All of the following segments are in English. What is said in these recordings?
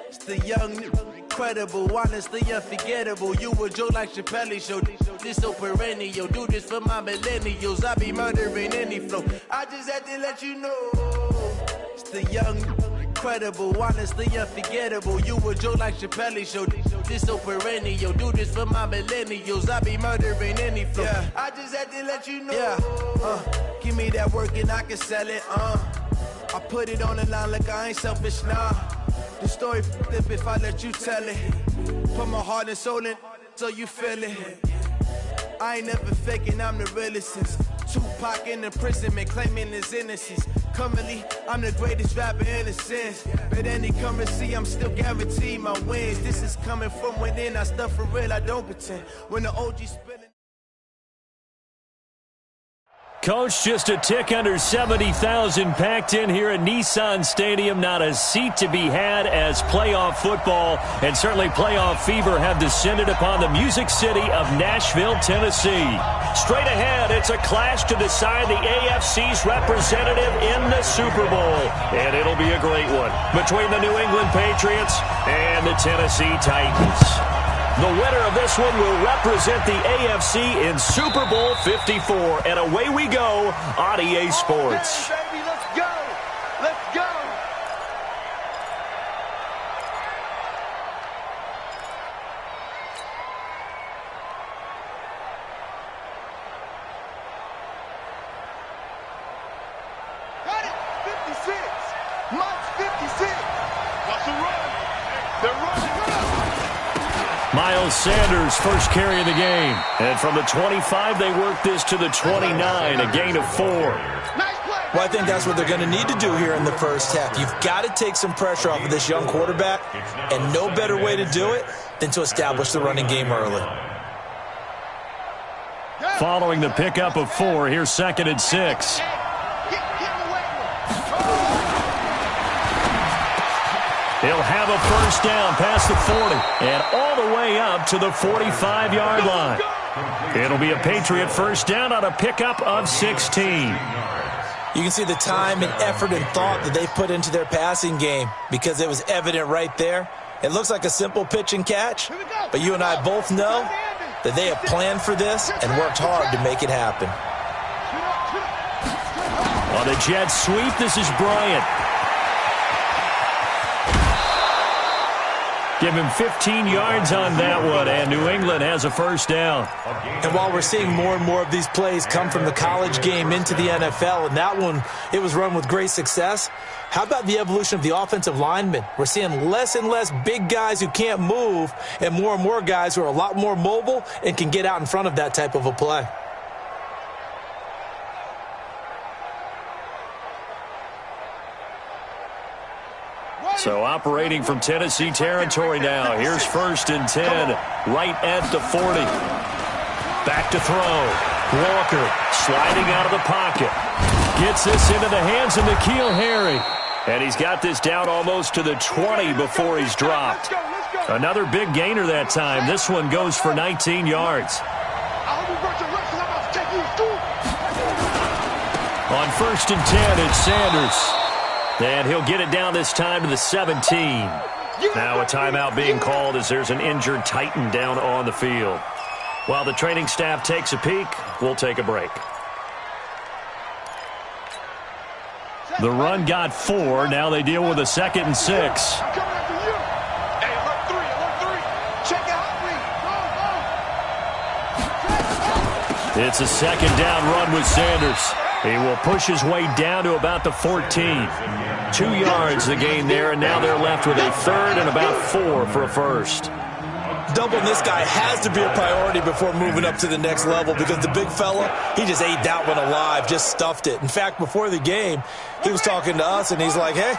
It's the young, incredible, honestly unforgettable. You a joke like Chappelle Show. This so perennial. Do this for my millennials. I be murdering any flow. I just had to let you know. It's the young, incredible, honestly unforgettable. You a joke like Chappelle Show. This so perennial. Do this for my millennials. I be murdering any flow. Yeah. I just had to let you know. Yeah. Give me that work and I can sell it. I put it on the line like I ain't selfish, nah. The story flip if I let you tell it. Put my heart and soul in so you feel it. I ain't never faking, I'm the realest since Tupac in imprisonment, claiming his innocence. Currently, I'm the greatest rapper in a sense. But any currency, I'm still guaranteed my wins. This is coming from within, I stuff for real, I don't pretend. When the OG spilling. Coach, just a tick under 70,000 packed in here at Nissan Stadium. Not a seat to be had as playoff football and certainly playoff fever have descended upon the Music City of Nashville, Tennessee. Straight ahead, it's a clash to decide the AFC's representative in the Super Bowl. And it'll be a great one between the New England Patriots and the Tennessee Titans. The winner of this one will represent the AFC in Super Bowl 54. And away we go on EA Sports. Okay, baby, let's go. Let's go. Got it. 56. Mike's 56. What's the run? They're running. Miles Sanders first carry of the game. And from the 25, they work this to the 29, a gain of 4. Well, I think that's what they're going to need to do here in the first half. You've got to take some pressure off of this young quarterback, and no better way to do it than to establish the running game early. Following the pickup of 4, here's 2nd and 6. He'll have a first down past the 40 and all the way up to the 45-yard line. It'll be a Patriot first down on a pickup of 16. You can see the time and effort and thought that they put into their passing game because it was evident right there. It looks like a simple pitch and catch, but you and I both know that they have planned for this and worked hard to make it happen. On the jet sweep, this is Bryant. Give him 15 yards on that one, and New England has a first down. And while we're seeing more and more of these plays come from the college game into the NFL, and that one, it was run with great success, how about the evolution of the offensive linemen? We're seeing less and less big guys who can't move and more guys who are a lot more mobile and can get out in front of that type of a play. So operating from Tennessee territory now. Here's 1st and 10, right at the 40. Back to throw. Walker sliding out of the pocket. Gets this into the hands of N'Keal Harry. And he's got this down almost to the 20 before he's dropped. Another big gainer that time. This one goes for 19 yards. On 1st and 10, it's Sanders. And he'll get it down this time to the 17. Now a timeout being called as there's an injured Titan down on the field. While the training staff takes a peek, we'll take a break. The run got 4. Now they deal with a 2nd and 6. It's a 2nd down run with Sanders. He will push his way down to about the 14. 2 yards the gain there, and now they're left with a 3rd and about 4 for a first. Doubling this guy has to be a priority before moving up to the next level because the big fella, he just ate that one alive, just stuffed it. In fact, before the game, he was talking to us, and he's like, hey,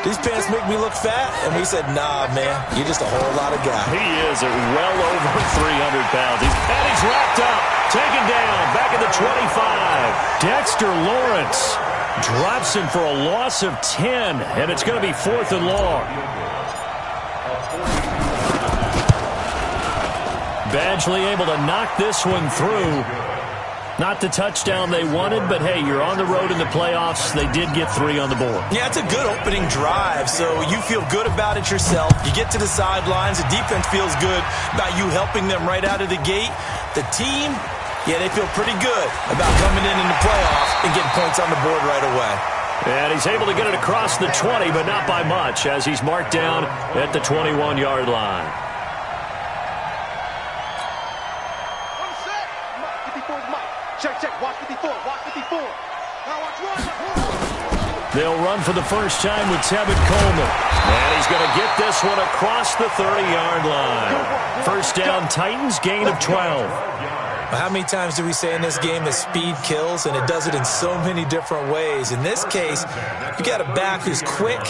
these pants make me look fat. And we said, nah, man, you're just a whole lot of guy. He is at well over 300 pounds. He's wrapped up, taken down, back at the 25. Dexter Lawrence drops him for a loss of 10, and it's going to be 4th and long. Badgley able to knock this one through. Not the touchdown they wanted, but hey, you're on the road in the playoffs. They did get 3 on the board. Yeah, it's a good opening drive, so you feel good about it yourself. You get to the sidelines. The defense feels good about you helping them right out of the gate. The team, yeah, they feel pretty good about coming in the playoffs and getting points on the board right away. And he's able to get it across the 20, but not by much, as he's marked down at the 21-yard line. Check, watch 54, watch 54. Now watch run. They'll run for the first time with Tevin Coleman. And he's going to get this one across the 30-yard line. First down, Titans, gain of 12. How many times do we say in this game that speed kills, and it does it in so many different ways? In this case, you got a back who's quick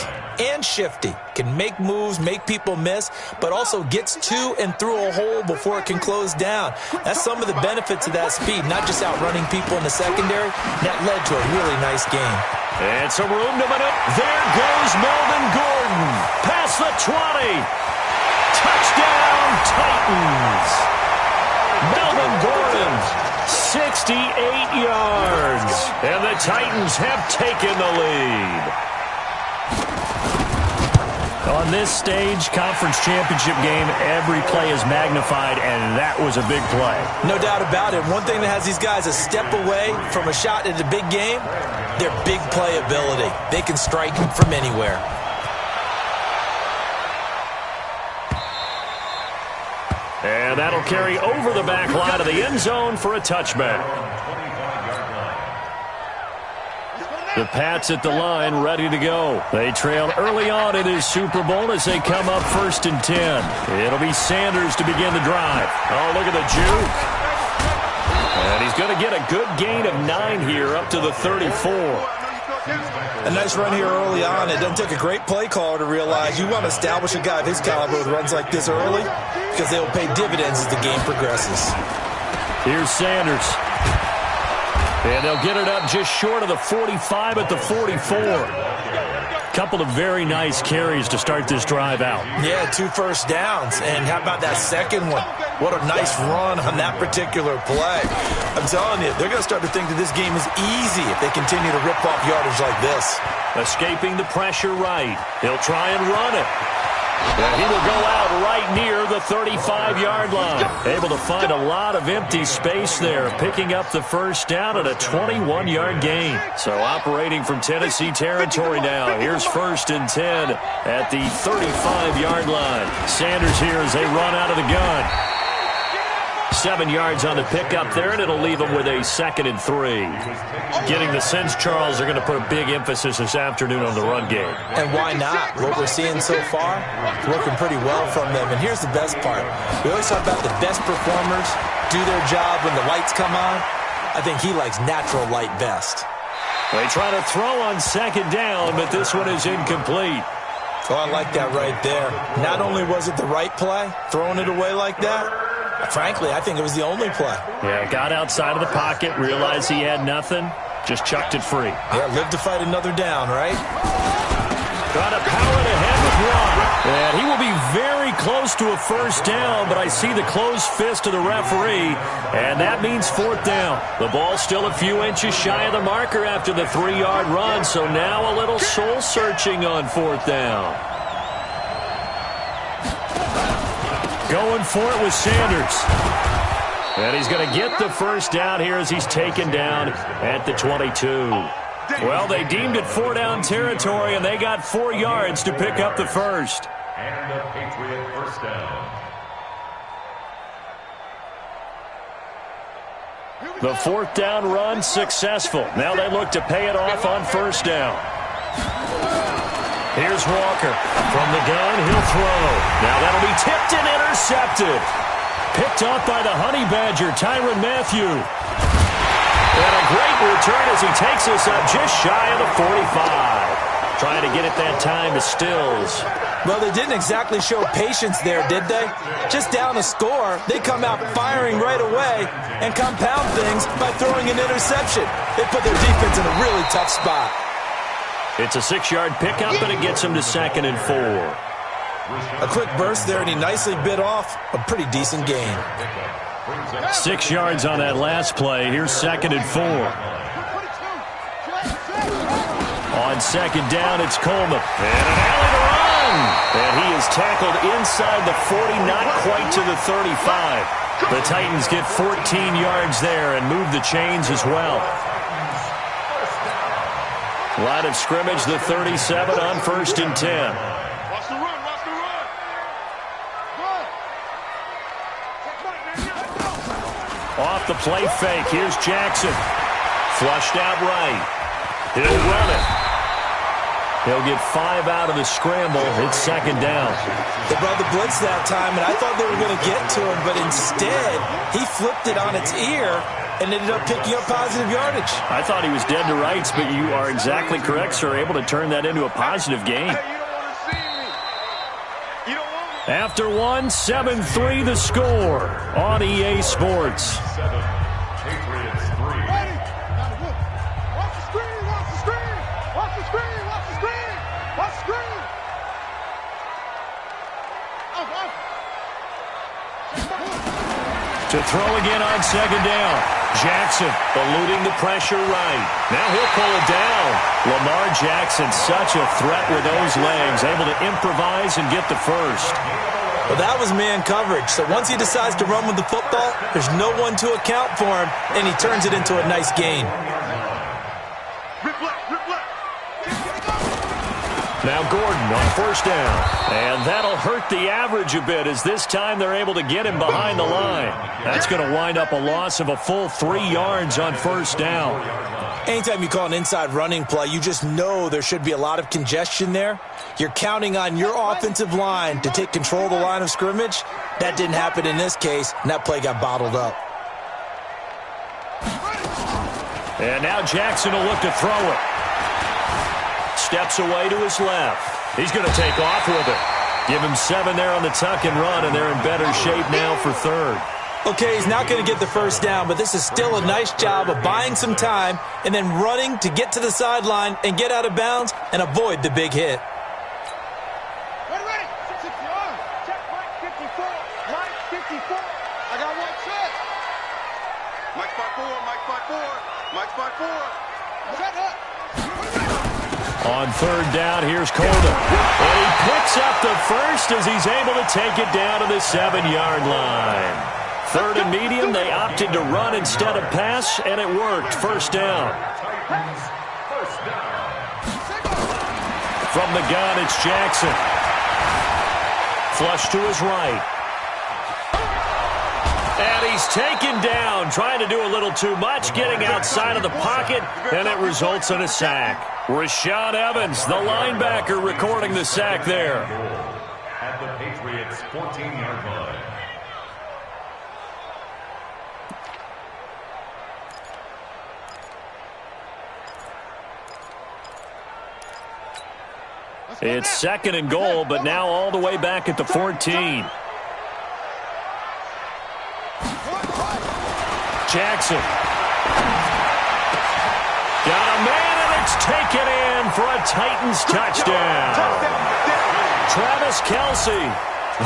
and shifty, can make moves, make people miss, but also gets to and through a hole before it can close down. That's some of the benefits of that speed, not just outrunning people in the secondary. That led to a really nice game. And some room to maneuver. There goes Melvin Gordon. Past the 20. Touchdown, Titans. Melvin Gordon, 68 yards. And the Titans have taken the lead. On this stage, conference championship game, every play is magnified, and that was a big play. No doubt about it. One thing that has these guys a step away from a shot at a big game, their big play ability. They can strike from anywhere. And that'll carry over the back line of the end zone for a touchback. The Pats at the line, ready to go. They trail early on in his Super Bowl as they come up 1st and 10. It'll be Sanders to begin the drive. Oh, look at the juke. And he's going to get a good gain of 9 here up to the 34. A nice run here early on. It doesn't take a great play caller to realize you want to establish a guy of his caliber with runs like this early because they will pay dividends as the game progresses. Here's Sanders. And they'll get it up just short of the 45 at the 44. Couple of very nice carries to start this drive out. Yeah, 2 first downs. And how about that second one? What a nice run on that particular play. I'm telling you, they're going to start to think that this game is easy if they continue to rip off yardage like this. Escaping the pressure right. He'll try and run it. And he will go out right near the 35-yard line. Able to find a lot of empty space there, picking up the first down at a 21-yard gain. So operating from Tennessee territory now. Here's 1st and 10 at the 35-yard line. Sanders here as they run out of the gun. 7 yards on the pickup there, and it'll leave them with a 2nd and 3. Getting the sense, Charles, they're going to put a big emphasis this afternoon on the run game. And why not? What we're seeing so far, working pretty well from them. And here's the best part. We always talk about the best performers do their job when the lights come on. I think he likes natural light best. They try to throw on 2nd down, but this one is incomplete. Oh, I like that right there. Not only was it the right play, throwing it away like that, frankly, I think it was the only play. Yeah, got outside of the pocket, realized he had nothing, just chucked it free. Yeah, live to fight another down, right? Got to power it ahead with one. And he will be very close to a first down, but I see the closed fist of the referee, and that means 4th down. The ball still a few inches shy of the marker after the 3-yard run, so now a little soul-searching on 4th down. Going for it with Sanders. And he's going to get the first down here as he's taken down at the 22. Well, they deemed it 4-down territory, and they got 4 yards to pick up the first. And a Patriot first down. The 4th down run successful. Now they look to pay it off on 1st down. Here's Walker. From the gun, he'll throw. Now that'll be tipped and intercepted. Picked off by the Honey Badger, Tyrann Mathieu. And a great return as he takes us up just shy of the 45. Trying to get it that time to Stills. Well, they didn't exactly show patience there, did they? Just down a score, they come out firing right away and compound things by throwing an interception. They put their defense in a really tough spot. It's a 6-yard pickup, and it gets him to 2nd and 4. A quick burst there, and he nicely bit off a pretty decent gain. 6 yards on that last play. Here's 2nd and 4. On 2nd down, it's Coleman. And an alley to run. And he is tackled inside the 40, not quite to the 35. The Titans get 14 yards there and move the chains as well. Line of scrimmage, the 37 on 1st and 10. Watch the run, watch the run. Off the play fake, here's Jackson. Flushed out right. He'll run it. He'll get 5 out of the scramble. It's 2nd down. They brought the blitz that time, and I thought they were going to get to him, but instead, he flipped it on its ear and ended up picking up positive yardage. I thought he was dead to rights, but you are exactly correct, sir. Able to turn that into a positive gain. Hey, you don't want to see me. You don't want me. After 1, 7-3 the score on EA Sports. 7, Patriots 3. Ready? Watch the screen, watch the screen. Watch the screen, watch the screen. Watch the screen. To throw again on 2nd down. Jackson eluding the pressure right. Now he'll pull it down. Lamar Jackson, such a threat with those legs, able to improvise and get the first. Well, that was man coverage. So once he decides to run with the football, there's no one to account for him, and he turns it into a nice gain. Now Gordon on 1st down. And that'll hurt the average a bit as this time they're able to get him behind the line. That's going to wind up a loss of a full 3 yards on 1st down. Anytime you call an inside running play, you just know there should be a lot of congestion there. You're counting on your offensive line to take control of the line of scrimmage. That didn't happen in this case, and that play got bottled up. And now Jackson will look to throw it. Steps away to his left. He's going to take off with it. Give him 7 there on the tuck and run, and they're in better shape now for 3rd. Okay, he's not going to get the first down, but this is still a nice job of buying some time and then running to get to the sideline and get out of bounds and avoid the big hit. Ready. Check Mike 54. Mike 54. I got 1 set. Mike 5-4. Mike 5-4. Mike 5-4. Set up. On 3rd down, here's Coleman. And he picks up the first as he's able to take it down to the 7-yard line. 3rd and medium, they opted to run instead of pass, and it worked. 1st down. From the gun, it's Jackson. Flush to his right. And he's taken down, trying to do a little too much, getting outside of the pocket, and it results in a sack. Rashaan Evans, the linebacker, recording the sack there. At the Patriots' 14-yard line. It's 2nd and goal, but now all the way back at the 14. Jackson. Got a man, and it's taken in for a Titans touchdown. Travis Kelce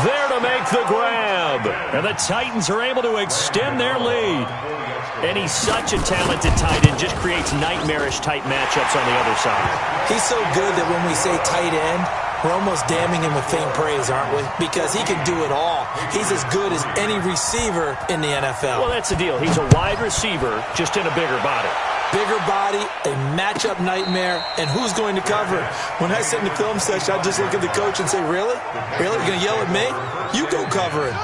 there to make the grab. And the Titans are able to extend their lead. And he's such a talented tight end, just creates nightmarish-type matchups on the other side. He's so good that when we say tight end, we're almost damning him with faint praise, aren't we? Because he can do it all. He's as good as any receiver in the NFL. Well, that's the deal. He's a wide receiver, just in a bigger body. Bigger body, a matchup nightmare, and who's going to cover it? When I sit in the film session, I just look at the coach and say, really? Really? You're going to yell at me? You go cover it.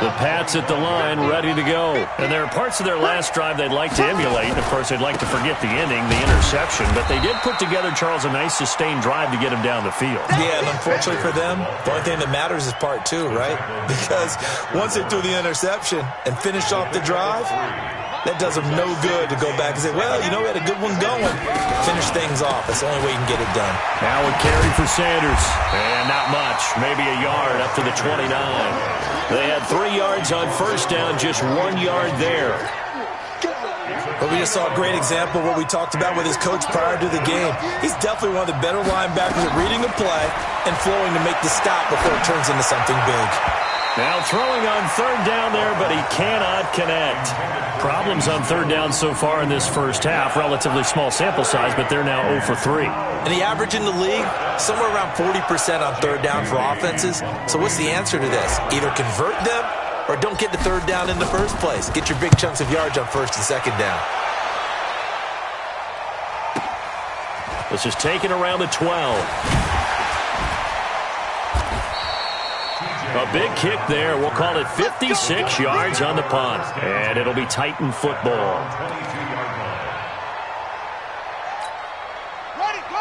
The Pats at the line, ready to go. And there are parts of their last drive they'd like to emulate. Of course, they'd like to forget the ending, the interception. But they did put together, Charles, a nice sustained drive to get him down the field. Yeah, and unfortunately for them, the only thing that matters is part 2, right? Because once they threw the interception and finished off the drive, that does them no good to go back and say, well, you know, we had a good one going. Finish things off. That's the only way you can get it done. Now a carry for Sanders. And not much. Maybe a yard up to the 29. They had 3 yards on 1st down, just 1 yard there. But we just saw a great example of what we talked about with his coach prior to the game. He's definitely one of the better linebackers at reading a play and flowing to make the stop before it turns into something big. Now throwing on third down there, but he cannot connect. Problems on third down so far in this first half. Relatively small sample size, but they're now 0 for 3. And the average in the league, somewhere around 40% on third down for offenses. So what's the answer to this? Either convert them or don't get the third down in the first place. Get your big chunks of yards on first and second down. This is taken around the 12. A big kick there. We'll call it 56 yards on the punt. And it'll be Titan football.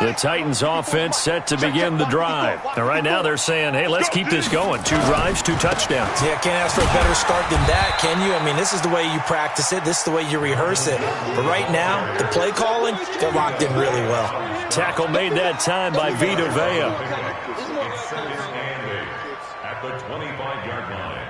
The Titans offense set to begin the drive. And right now they're saying, hey, let's keep this going. 2 drives, 2 touchdowns. Yeah, can't ask for a better start than that, can you? I mean, this is the way you practice it. This is the way you rehearse it. But right now, the play calling, they're locked in really well. Tackle made that time by Vita Vea. At the 25-yard line.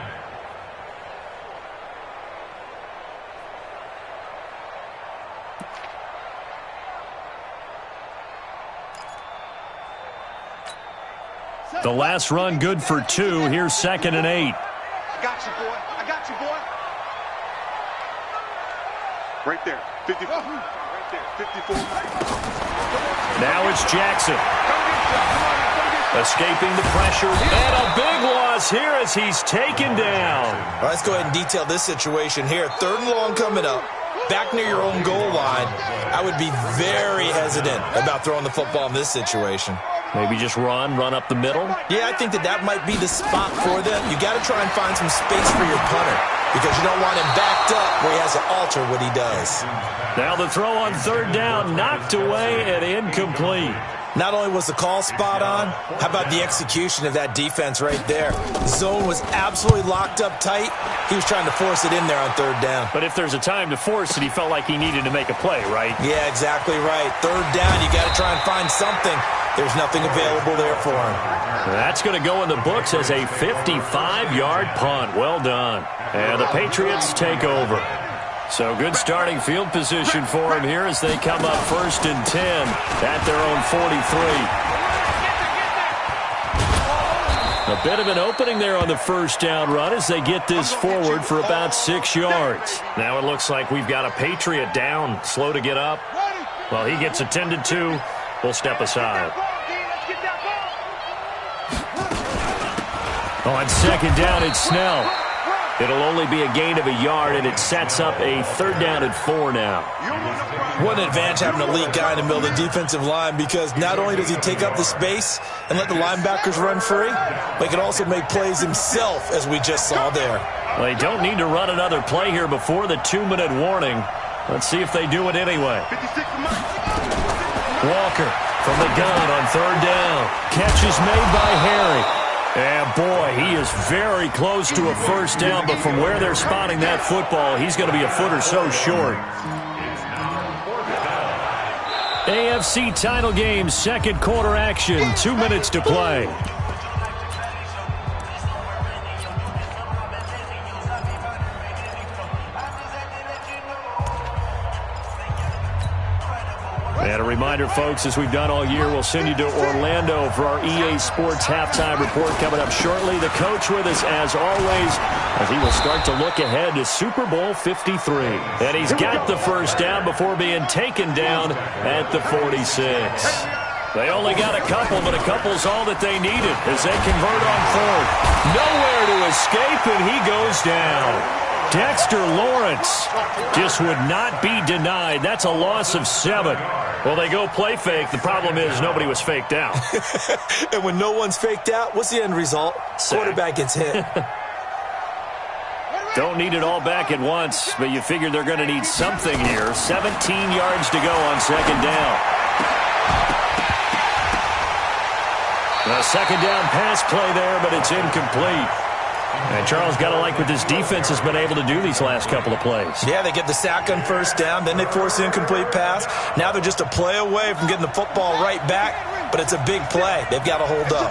The last run good for 2. Here's 2nd and 8. I got you, boy. I got you, boy. Right there. 54. Right there. 54. Now it's Jackson. Escaping the pressure. And a big loss here as he's taken down. All right, let's go ahead and detail this situation here. 3rd and long coming up. Back near your own goal line. I would be very hesitant about throwing the football in this situation. Maybe just run up the middle. Yeah, I think that might be the spot for them. You got to try and find some space for your punter because you don't want him backed up where he has to alter what he does. Now the throw on 3rd down, knocked away and incomplete. Not only was the call spot on, how about the execution of that defense right there? Zone was absolutely locked up tight. He was trying to force it in there on 3rd down. But if there's a time to force it, he felt like he needed to make a play, right? Yeah, exactly right. 3rd down, you got to try and find something. There's nothing available there for him. That's going to go in the books as a 55-yard punt. Well done. And the Patriots take over. So good starting field position for him here as they come up 1st and 10 at their own 43. A bit of an opening there on the 1st down run as they get this forward for about 6 yards. Now it looks like we've got a Patriot down, slow to get up. Well, he gets attended to. We'll step aside. On 2nd down, it's Snell. It'll only be a gain of a yard, and it sets up a 3rd down and 4 now. What an advantage having a elite guy in the middle of the defensive line because not only does he take up the space and let the linebackers run free, but he can also make plays himself, as we just saw there. Well, they don't need to run another play here before the 2-minute warning. Let's see if they do it anyway. Walker from the gun on 3rd down. Catch is made by Harry. And boy, he is very close to a 1st down, but from where they're spotting that football, he's going to be a foot or so short. AFC title game, 2nd quarter action, 2 minutes to play. And a reminder, folks, as we've done all year, we'll send you to Orlando for our EA Sports halftime report coming up shortly. The coach with us, as always, as he will start to look ahead to Super Bowl 53. And he's got the 1st down before being taken down at the 46. They only got a couple, but a couple's all that they needed as they convert on 3rd. Nowhere to escape, and he goes down. Dexter Lawrence just would not be denied. That's a loss of 7. Well, they go play fake. The problem is nobody was faked out. And when no one's faked out, what's the end result? Quarterback gets hit. Don't need it all back at once, but you figure they're going to need something here. 17 yards to go on 2nd down. A 2nd down pass play there, but it's incomplete. And Charles, got to like what this defense has been able to do these last couple of plays. Yeah, they get the sack on 1st down, then they force the incomplete pass. Now they're just a play away from getting the football right back, but it's a big play. They've got to hold up.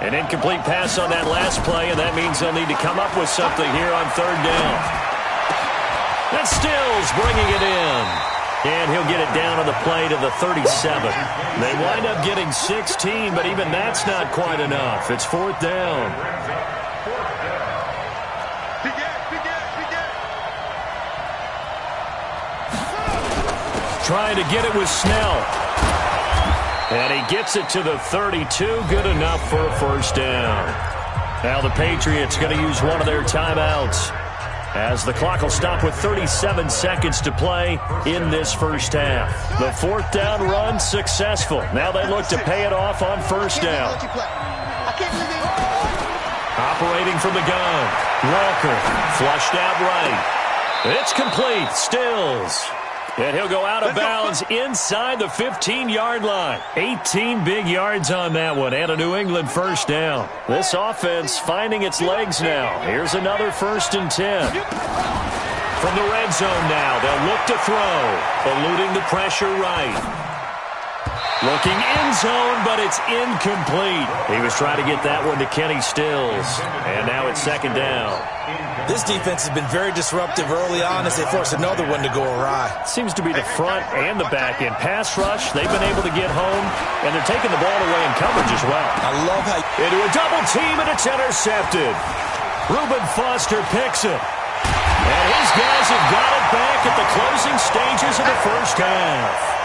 An incomplete pass on that last play, and that means they'll need to come up with something here on 3rd down. That's Stills bringing it in. And he'll get it down on the play to the 37. They wind up getting 16, but even that's not quite enough. It's 4th down. Trying to get it with Snell. And he gets it to the 32. Good enough for a first down. Now the Patriots going to use one of their timeouts, as the clock will stop with 37 seconds to play in this first half. The fourth down run successful. Now they look to pay it off on first down. Operating from the gun, Walker flushed out right. It's complete. Stills. And he'll go out of bounds inside the 15-yard line. 18 big yards on that one, and a New England first down. This offense finding its legs now. Here's another 1st and 10. From the red zone now, they'll look to throw, eluding the pressure right. Looking end zone, but it's incomplete. He was trying to get that one to Kenny Stills, and now it's 2nd down. This defense has been very disruptive early on as they force another one to go awry. Seems to be the front and the back end. Pass rush, they've been able to get home, and they're taking the ball away in coverage as well. I love how... Into a double team, and it's intercepted. Reuben Foster picks it. And his guys have got it back at the closing stages of the first half.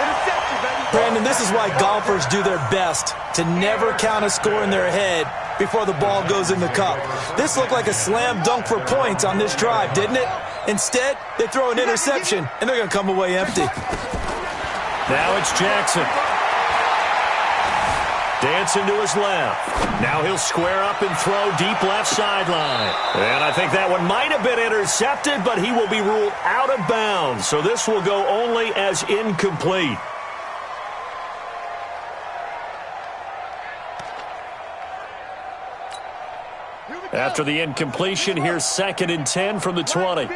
Brandon, this is why golfers do their best to never count a score in their head before the ball goes in the cup. This looked like a slam dunk for points on this drive, didn't it? Instead, they throw an interception, and they're going to come away empty. Now it's Jackson. Dancing to his left. Now he'll square up and throw deep left sideline. And I think that one might have been intercepted, but he will be ruled out of bounds. So this will go only as incomplete. After the incompletion, here's 2nd and 10 from the 20.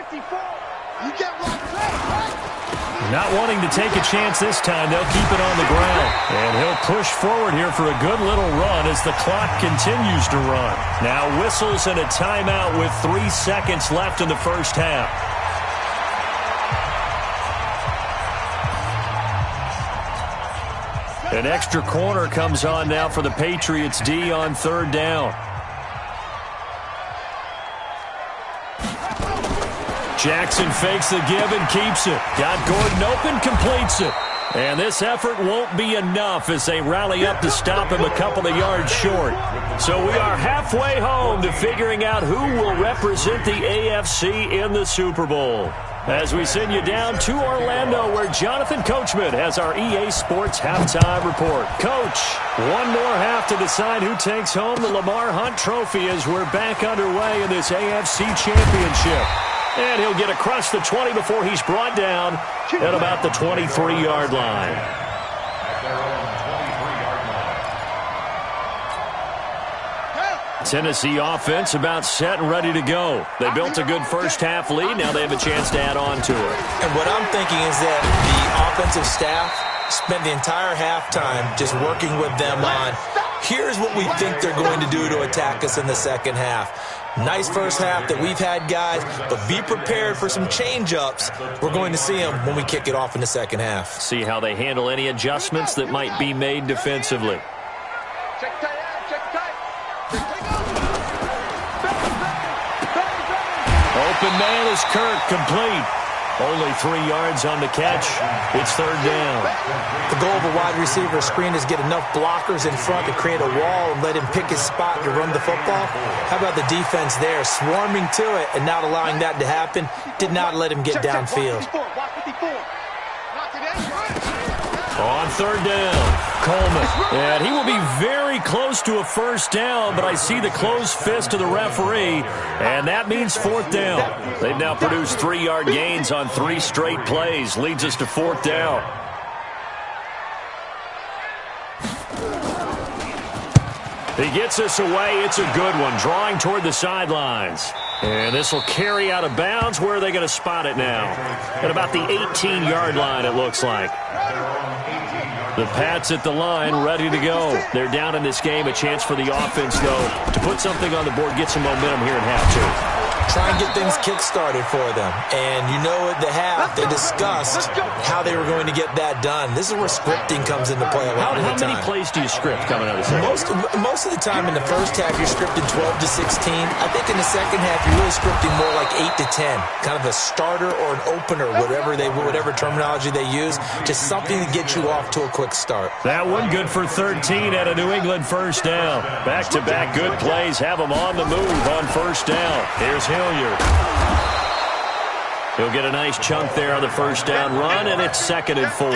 Not wanting to take a chance this time, they'll keep it on the ground. And he'll push forward here for a good little run as the clock continues to run. Now whistles and a timeout with 3 seconds left in the first half. An extra corner comes on now for the Patriots D on 3rd down. Jackson fakes the give and keeps it. Got Gordon open, completes it. And this effort won't be enough as they rally up to stop him a couple of yards short. So we are halfway home to figuring out who will represent the AFC in the Super Bowl. As we send you down to Orlando, where Jonathan Coachman has our EA Sports Halftime Report. Coach, one more half to decide who takes home the Lamar Hunt Trophy as we're back underway in this AFC Championship. And he'll get across the 20 before he's brought down at about the 23-yard line. Tennessee offense about set and ready to go. They built a good first half lead. Now they have a chance to add on to it. And what I'm thinking is that the offensive staff spent the entire halftime just working with them on, here's what we think they're going to do to attack us in the second half. Nice first half that we've had, guys, but be prepared for some change-ups. We're going to see them when we kick it off in the second half. See how they handle any adjustments that might be made defensively. Open man is Kirk, complete. Only 3 yards on the catch. It's 3rd down. The goal of a wide receiver screen is get enough blockers in front to create a wall and let him pick his spot to run the football. How about the defense there, swarming to it and not allowing that to happen? Did not let him get downfield. On 3rd down, Coleman. And he will be very close to a first down, but I see the closed fist of the referee, and that means 4th down. They've now produced 3-yard gains on 3 straight plays. Leads us to 4th down. He gets us away. It's a good one, drawing toward the sidelines. And this will carry out of bounds. Where are they going to spot it now? At about the 18-yard line, it looks like. The Pats at the line, ready to go. They're down in this game. A chance for the offense, though, to put something on the board, get some momentum here in half 2. try and get things kick-started for them. And you know at the half, they discussed how they were going to get that done. This is where scripting comes into play a lot of the time. How many plays do you script coming out of the second? Most of the time in the first half, you're scripting 12 to 16. I think in the second half, you're really scripting more like 8 to 10. Kind of a starter or an opener, whatever terminology they use, just something to get you off to a quick start. That one good for 13 at a New England first down. Back-to-back good plays have them on the move on first down. Here's Hilliard. He'll get a nice chunk there on the first down run, and it's 2nd and 4.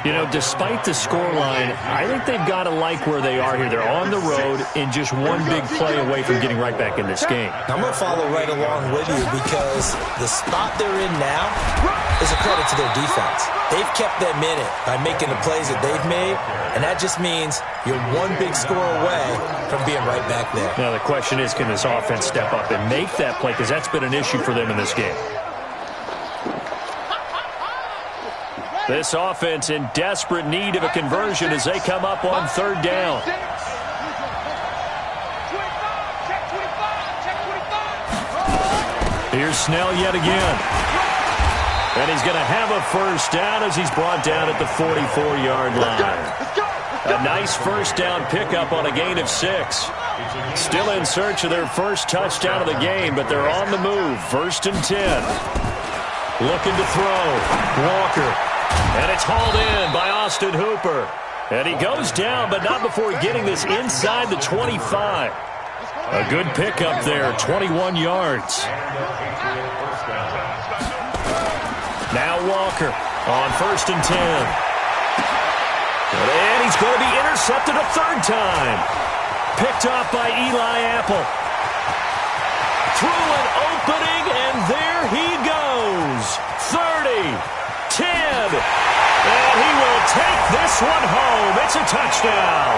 You know, despite the scoreline, I think they've got to like where they are here. They're on the road and just one big play away from getting right back in this game. I'm going to follow right along with you because the spot they're in now is a credit to their defense. They've kept them in it by making the plays that they've made, and that just means you're one big score away from being right back there. Now, the question is, can this offense step up and make that play? Because that's been an issue for them in this game. This offense in desperate need of a conversion as they come up on 3rd down. Here's Snell yet again. And he's going to have a first down as he's brought down at the 44-yard line. A nice first down pickup on a gain of 6. Still in search of their first touchdown of the game, but they're on the move. 1st and 10. Looking to throw. Walker. And it's hauled in by Austin Hooper. And he goes down, but not before getting this inside the 25. A good pickup there, 21 yards. Now Walker on 1st and 10. And he's going to be intercepted a 3rd time. Picked off by Eli Apple. Through an opening, and there he goes. 30. 10, and he will take this one home. It's a touchdown.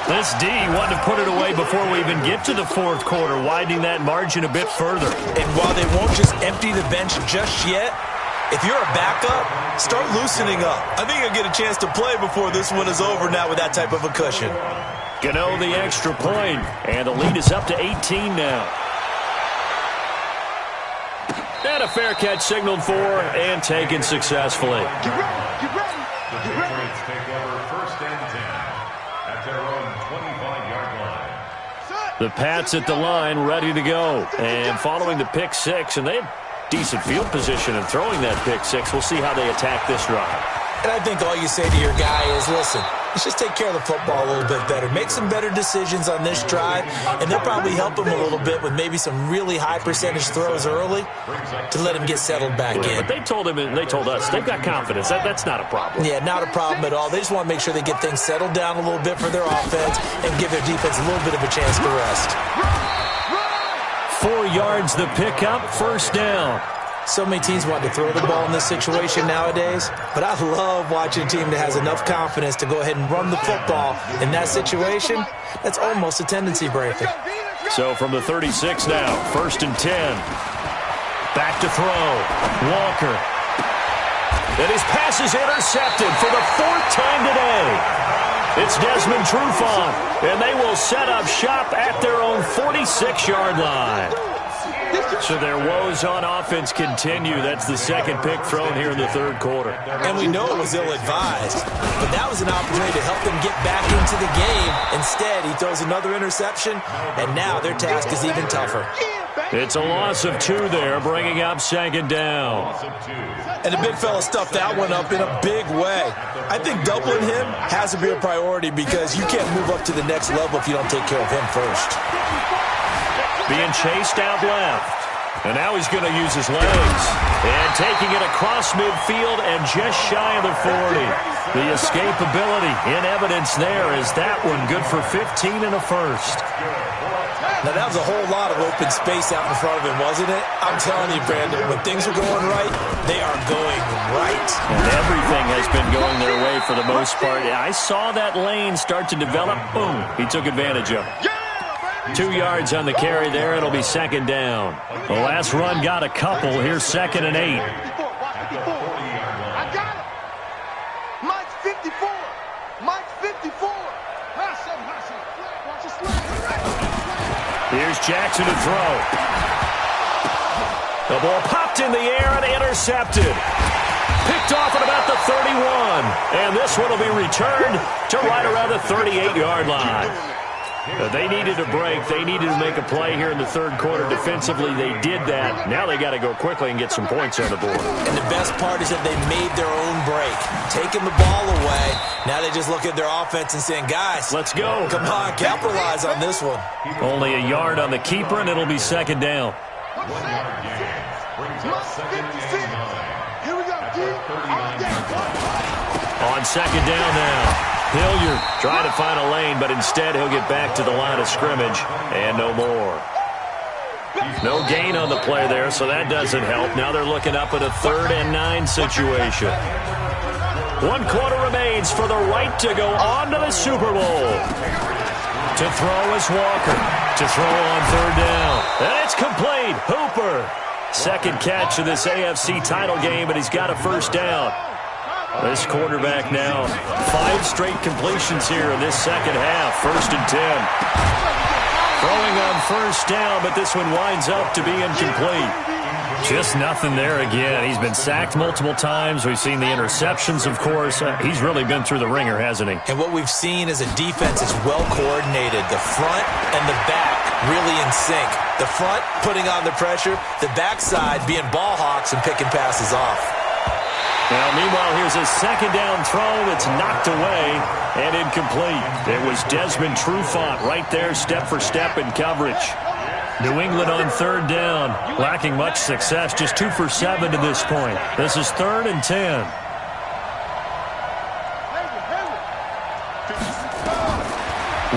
This D wanted to put it away before we even get to the 4th quarter, widening that margin a bit further. And while they won't just empty the bench just yet, if you're a backup, start loosening up. I think you'll get a chance to play before this one is over now with that type of a cushion. Gano the extra point, and the lead is up to 18 now. And a fair catch signaled for and taken successfully. Get ready. The Patriots take over 1st and 10 at their own 25-yard line. The Pats at the line ready to go. And following the pick 6, and they had decent field position in throwing that pick 6. We'll see how they attack this drive. And I think all you say to your guy is, listen, let's just take care of the football a little bit better. Make some better decisions on this drive, and they'll probably help him a little bit with maybe some really high percentage throws early to let him get settled back in. But they told him and they told us they've got confidence. That's not a problem. Yeah, not a problem at all. They just want to make sure they get things settled down a little bit for their offense and give their defense a little bit of a chance to rest. 4 yards the pickup, 1st down. So many teams want to throw the ball in this situation nowadays, but I love watching a team that has enough confidence to go ahead and run the football in that situation. That's almost a tendency breaker. So from the 36 now, 1st and 10. Back to throw. Walker. And his pass is intercepted for the 4th time today. It's Desmond Trufant, and they will set up shop at their own 46-yard line. So their woes on offense continue. That's the 2nd pick thrown here in the 3rd quarter. And we know it was ill-advised, but that was an opportunity to help them get back into the game. Instead, he throws another interception, and now their task is even tougher. It's a loss of 2 there, bringing up 2nd down. And the big fella stuffed that one up in a big way. I think doubling him has to be a priority because you can't move up to the next level if you don't take care of him first. Being chased out left. And now he's going to use his legs. And taking it across midfield and just shy of the 40. The escapability in evidence there is that one good for 15 and a first. Now, that was a whole lot of open space out in front of him, wasn't it? I'm telling you, Brandon, when things are going right, they are going right. And everything has been going their way for the most part. I saw that lane start to develop. Boom. He took advantage of it. 2 yards on the carry there. It'll be 2nd down. The last run got a couple. Here's 2nd and 8. I got it. Mike's 54. Mike's 54. Here's Jackson to throw. The ball popped in the air and intercepted. Picked off at about the 31. And this one will be returned to right around the 38-yard line. They needed a break. They needed to make a play here in the third quarter. Defensively, they did that. Now they got to go quickly and get some points on the board. And the best part is that they made their own break. Taking the ball away. Now they just look at their offense and saying, guys, let's go. Come on, capitalize on this one. Only a yard on the keeper, and it'll be second down. 1 yard gain. Brings up second and 9. Here we go, D. On second down now. Hilliard trying to find a lane, but instead he'll get back to the line of scrimmage and no more. No gain on the play there, so that doesn't help. Now they're looking up at a 3rd and 9 situation. 1 quarter remains for the right to go on to the Super Bowl. To throw is Walker. To throw on 3rd down. And it's complete. Hooper. Second catch of this AFC title game, but he's got a first down. This quarterback now, 5 straight completions here in this second half. 1st and 10. Throwing on first down, but this one winds up to be incomplete. Just nothing there again. He's been sacked multiple times. We've seen the interceptions, of course. He's really been through the ringer, hasn't he? And what we've seen is a defense that's well coordinated. The front and the back really in sync. The front putting on the pressure, the backside being ball hawks and picking passes off. Now, meanwhile, here's a second down throw that's knocked away and incomplete. It was Desmond Trufant right there, step for step in coverage. New England on 3rd down, lacking much success, just 2 for 7 to this point. This is 3rd and 10.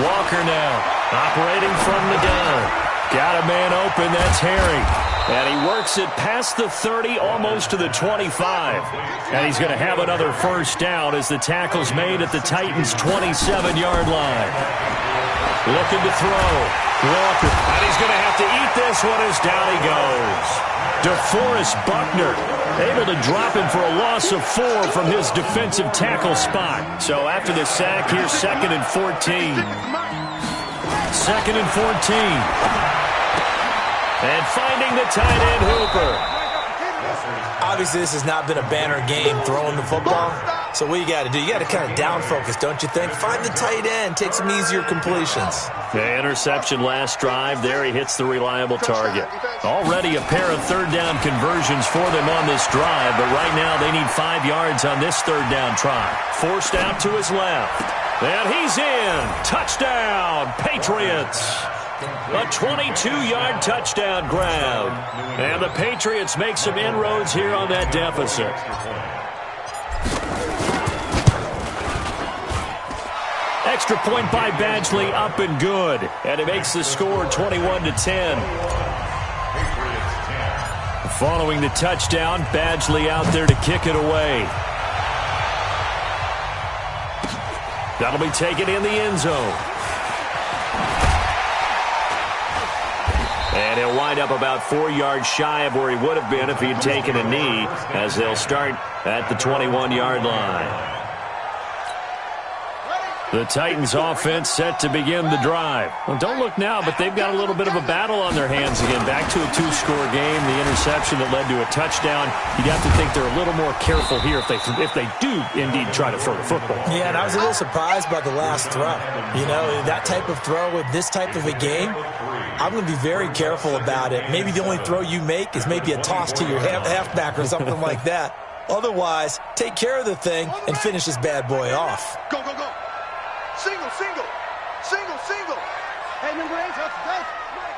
Walker now, operating from the gun. Got a man open, that's Harry. And he works it past the 30, almost to the 25. And he's going to have another first down as the tackle's made at the Titans' 27-yard line. Looking to throw. Walker. And he's going to have to eat this one as down he goes. DeForest Buckner able to drop him for a loss of 4 from his defensive tackle spot. So after the sack, here's 2nd and 14. 2nd and 14. And finding the tight end, Hooper. Obviously, this has not been a banner game throwing the football. So what you got to do, you got to kind of down focus, don't you think? Find the tight end, take some easier completions. The interception last drive. There he hits the reliable target. Already a pair of 3rd down conversions for them on this drive, but right now they need 5 yards on this 3rd down try. Forced out to his left. And he's in. Touchdown, Patriots. A 22-yard touchdown grab. And the Patriots make some inroads here on that deficit. Extra point by Badgley, up and good. And it makes the score 21-10. Following the touchdown, Badgley out there to kick it away. That'll be taken in the end zone. And he'll wind up about 4 yards shy of where he would have been if he had taken a knee, as they'll start at the 21-yard line. The Titans offense set to begin the drive. Well, don't look now, but they've got a little bit of a battle on their hands again. Back to a 2-score game, the interception that led to a touchdown. You'd have to think they're a little more careful here if they do indeed try to throw the football. Yeah, and I was a little surprised by the last throw. You know, that type of throw with this type of a game, I'm going to be very careful about it. Maybe the only throw you make is maybe a toss to your halfback or something like that. Otherwise, take care of the thing and finish this bad boy off. Go, go, go. Single, single. Single, single. Hey, number 8, touch.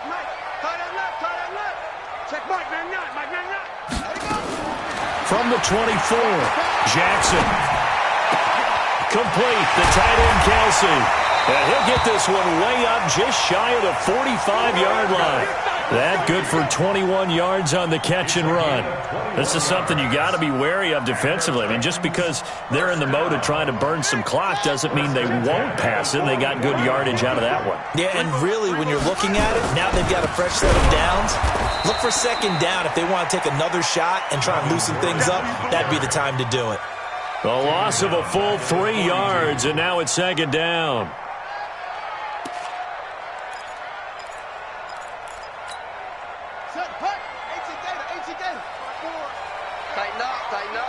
Mike. Tie that left. Check Mike, man, not. There you go. From the 24, Jackson. Complete, the tight end, Kelsey. And he'll get this one way up just shy of the 45-yard line. That good for 21 yards on the catch and run. This is something you got to be wary of defensively. I mean, just because they're in the mode of trying to burn some clock doesn't mean they won't pass it. They got good yardage out of that one. Yeah, and really, when you're looking at it, now they've got a fresh set of downs. Look for second down. If they want to take another shot and try and loosen things up, that'd be the time to do it. A loss of a full 3 yards, and now it's second down. Tighten up, tighten up.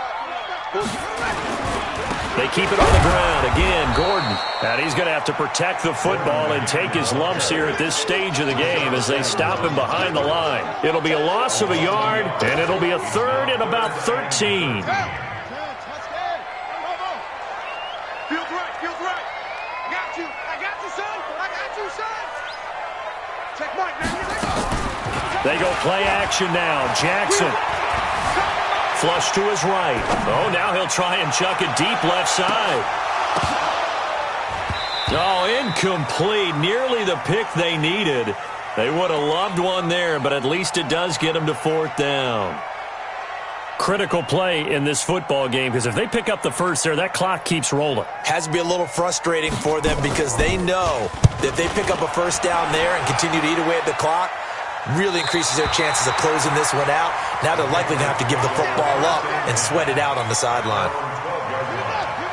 They keep it on the ground. Again, Gordon. And he's going to have to protect the football and take his lumps here at this stage of the game as they stop him behind the line. It'll be a loss of a yard, and it'll be a third and about 13. Feels right, feels right. I got you, son. I got you, son. Check Mike, man. They go play action now. Jackson. Flush to his right. Oh, now he'll try and chuck it deep left side. Oh, incomplete. Nearly the pick they needed. They would have loved one there, but at least it does get them to fourth down. Critical play in this football game, because if they pick up the first there, that clock keeps rolling. Has to be a little frustrating for them because they know that if they pick up a first down there and continue to eat away at the clock, really increases their chances of closing this one out. Now they're likely going to have to give the football up and sweat it out on the sideline.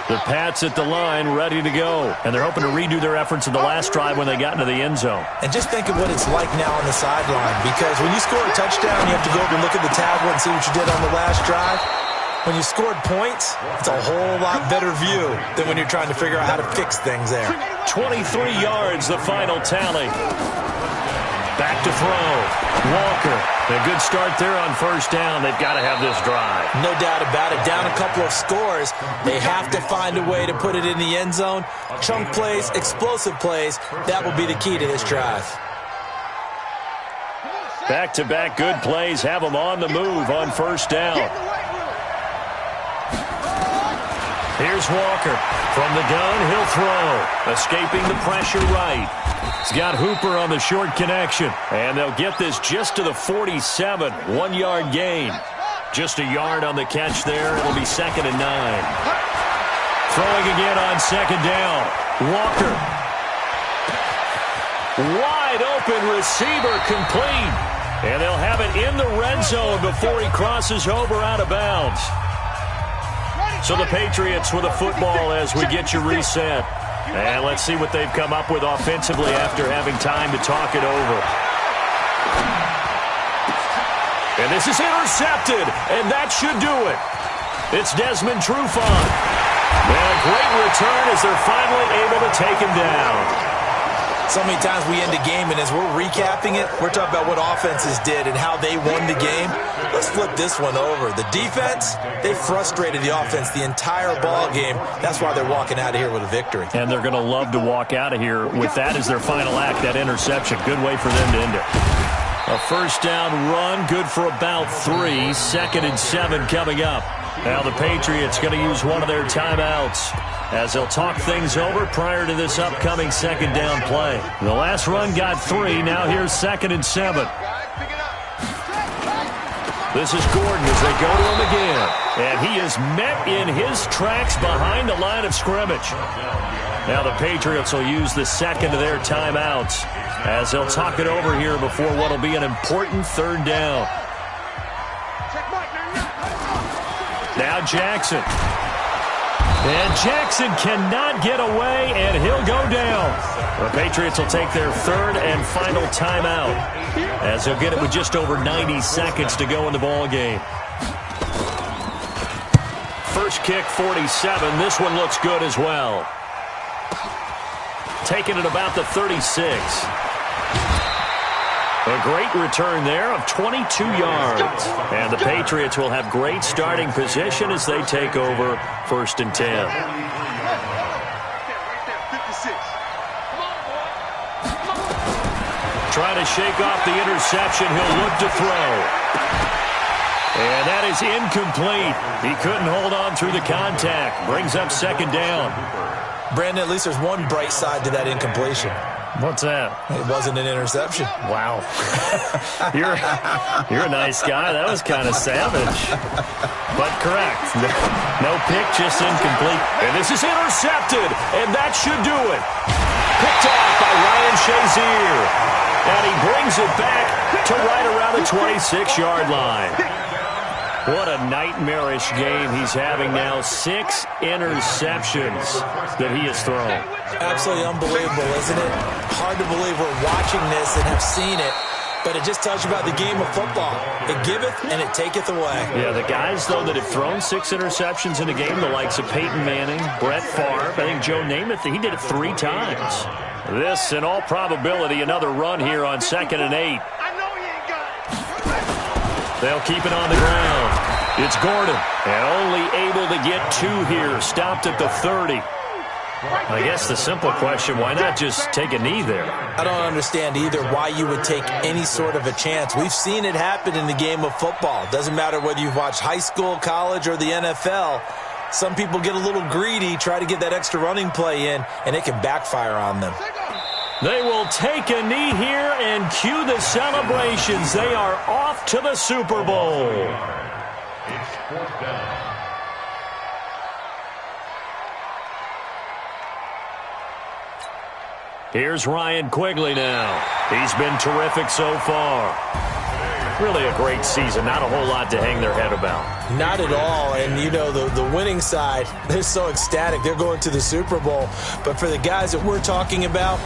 The Pats at the line, ready to go. And they're hoping to redo their efforts in the last drive when they got into the end zone. And just think of what it's like now on the sideline, because when you score a touchdown, you have to go over and look at the tablet and see what you did on the last drive. When you scored points, it's a whole lot better view than when you're trying to figure out how to fix things there. 23 yards, the final tally. Back to throw. Walker. A good start there on first down. They've got to have this drive. No doubt about it. Down a couple of scores. They have to find a way to put it in the end zone. Chunk plays, explosive plays. That will be the key to this drive. Back-to-back good plays have them on the move on first down. Here's Walker. From the gun, he'll throw. Escaping the pressure right. He's got Hooper on the short connection. And they'll get this just to the 47. 1-yard gain. Just a yard on the catch there. It'll be 2nd and 9. Throwing again on 2nd down. Walker. Wide open receiver complete. And they'll have it in the red zone before he crosses over out of bounds. So the Patriots with a football as we get you reset. And let's see what they've come up with offensively after having time to talk it over. And this is intercepted, and that should do it. It's Desmond Trufant. And a great return as they're finally able to take him down. So many times we end a game, and as we're recapping it, we're talking about what offenses did and how they won the game. Let's flip this one over. The defense, they frustrated the offense the entire ball game. That's why they're walking out of here with a victory. And they're going to love to walk out of here with that as their final act, that interception. Good way for them to end it. A first down run, good for about 3. 2nd and 7 coming up. Now the Patriots going to use one of their timeouts as they'll talk things over prior to this upcoming 2nd down play. The last run got 3. Now here's 2nd and 7. This is Gordon as they go to him again. And he is met in his tracks behind the line of scrimmage. Now the Patriots will use the second of their timeouts as they'll talk it over here before what will be an important 3rd down. Now Jackson. And Jackson cannot get away, and he'll go down. The Patriots will take their 3rd and final timeout as they'll get it with just over 90 seconds to go in the ball game. First kick, 47. This one looks good as well. Taking it about the 36. A great return there of 22 yards. And the Patriots will have great starting position as they take over 1st and 10. Trying to shake off the interception. He'll look to throw. And that is incomplete. He couldn't hold on through the contact. Brings up 2nd down. Brandon, at least there's one bright side to that incompletion. What's that? It wasn't an interception. Wow. You're a nice guy. That was kind of savage. But correct. No pick, just incomplete. And this is intercepted. And that should do it. Picked off by Ryan Shazier. And he brings it back to right around the 26-yard line. What a nightmarish game he's having now. 6 interceptions that he has thrown. Absolutely unbelievable, isn't it? Hard to believe we're watching this and have seen it. But it just tells you about the game of football. It giveth and it taketh away. Yeah, the guys, though, that have thrown 6 interceptions in a game, the likes of Peyton Manning, Brett Favre, I think Joe Namath, he did it 3 times. This, in all probability, another run here on 2nd and 8. I know he ain't got it. They'll keep it on the ground. It's Gordon, and only able to get 2 here, stopped at the 30. I guess the simple question, why not just take a knee there? I don't understand either why you would take any sort of a chance. We've seen it happen in the game of football. Doesn't matter whether you've watched high school, college, or the NFL. Some people get a little greedy, try to get that extra running play in, and it can backfire on them. They will take a knee here and cue the celebrations. They are off to the Super Bowl. It's 4th down. Here's Ryan Quigley now. He's been terrific so far. Really a great season. Not a whole lot to hang their head about. Not at all. And, you know, the winning side, they're so ecstatic. They're going to the Super Bowl. But for the guys that we're talking about,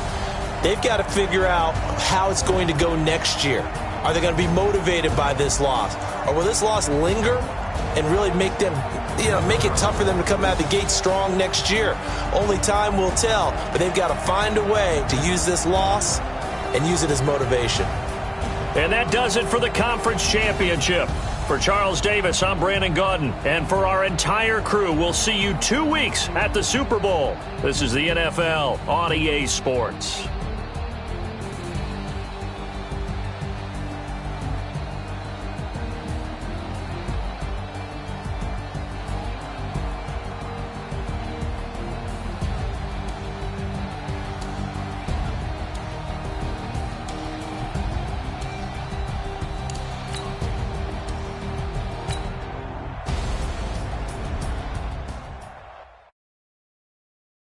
they've got to figure out how it's going to go next year. Are they going to be motivated by this loss? Or will this loss linger and really make them, make it tough for them to come out the gate strong next year? Only time will tell, but they've got to find a way to use this loss and use it as motivation. And that does it for the conference championship. For Charles Davis, I'm Brandon Gaudin. And for our entire crew, we'll see you 2 weeks at the Super Bowl. This is the NFL on EA Sports.